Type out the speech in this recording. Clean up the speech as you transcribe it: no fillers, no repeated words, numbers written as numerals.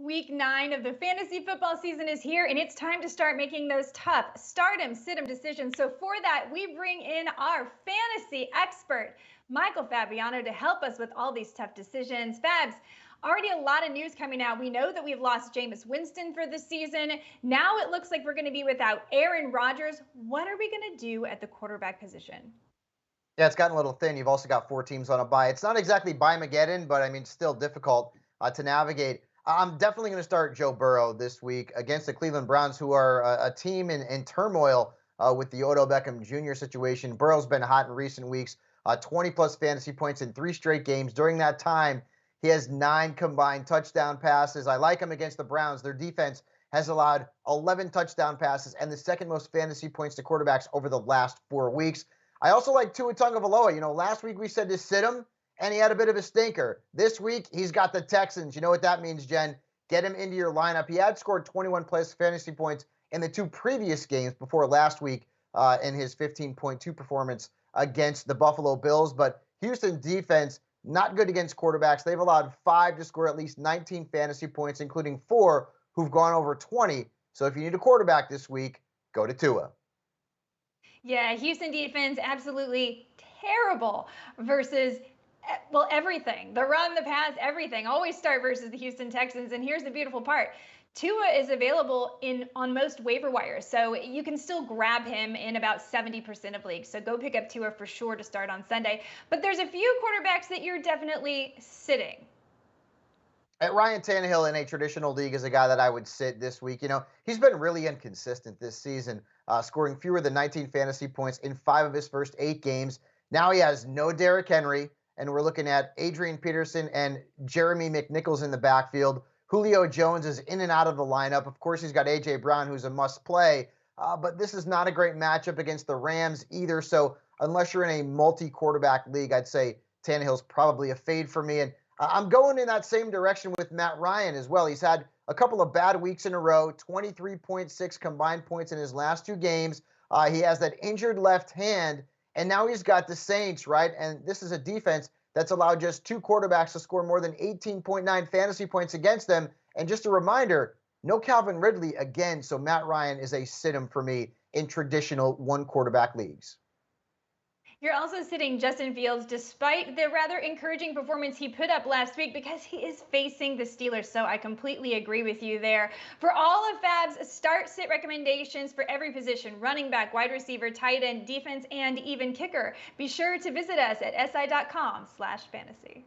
Week 9 of the fantasy football season is here, and it's time to start making those tough start-em, sit-em decisions. So for that, we bring in our fantasy expert, Michael Fabiano, to help us with all these tough decisions. Fabs, already a lot of news coming out. We know that we've lost Jameis Winston for the season. Now it looks like we're going to be without Aaron Rodgers. What are we going to do at the quarterback position? Yeah, it's gotten a little thin. You've also got 4 teams on a bye. It's not exactly bye-mageddon, but I mean, still difficult to navigate. I'm definitely going to start Joe Burrow this week against the Cleveland Browns, who are a team in turmoil with the Odell Beckham Jr. situation. Burrow's been hot in recent weeks, 20-plus fantasy points in 3 straight games. During that time, he has 9 combined touchdown passes. I like him against the Browns. Their defense has allowed 11 touchdown passes and the second most fantasy points to quarterbacks over the last 4 weeks. I also like Tua Tagovailoa. Last week we said to sit him, and he had a bit of a stinker. This week he's got the Texans. You know what that means, Jen? Get him into your lineup. He had scored 21 plus fantasy points in the 2 previous games before last week in his 15.2 performance against the Buffalo Bills. But Houston defense, not good against quarterbacks. They've allowed 5 to score at least 19 fantasy points, including 4 who've gone over 20. So if you need a quarterback this week, go to Tua. Yeah, Houston defense absolutely terrible versus well, everything. The run, the pass, everything. Always start versus the Houston Texans. And here's the beautiful part. Tua is available on most waiver wires, so you can still grab him in about 70% of leagues. So go pick up Tua for sure to start on Sunday. But there's a few quarterbacks that you're definitely sitting. Ryan Tannehill in a traditional league is a guy that I would sit this week. He's been really inconsistent this season, scoring fewer than 19 fantasy points in 5 of his first 8 games. Now he has no Derrick Henry, and we're looking at Adrian Peterson and Jeremy McNichols in the backfield. Julio Jones is in and out of the lineup. Of course, he's got A.J. Brown, who's a must-play, but this is not a great matchup against the Rams either. So unless you're in a multi-quarterback league, I'd say Tannehill's probably a fade for me. And I'm going in that same direction with Matt Ryan as well. He's had a couple of bad weeks in a row, 23.6 combined points in his last 2 games. He has that injured left hand, and now he's got the Saints, right? And this is a defense that's allowed just 2 quarterbacks to score more than 18.9 fantasy points against them. And just a reminder, no Calvin Ridley again, so Matt Ryan is a sit-em for me in traditional 1-quarterback leagues. You're also sitting Justin Fields despite the rather encouraging performance he put up last week because he is facing the Steelers. So I completely agree with you there. For all of Fab's start-sit recommendations for every position, running back, wide receiver, tight end, defense, and even kicker, be sure to visit us at si.com/fantasy.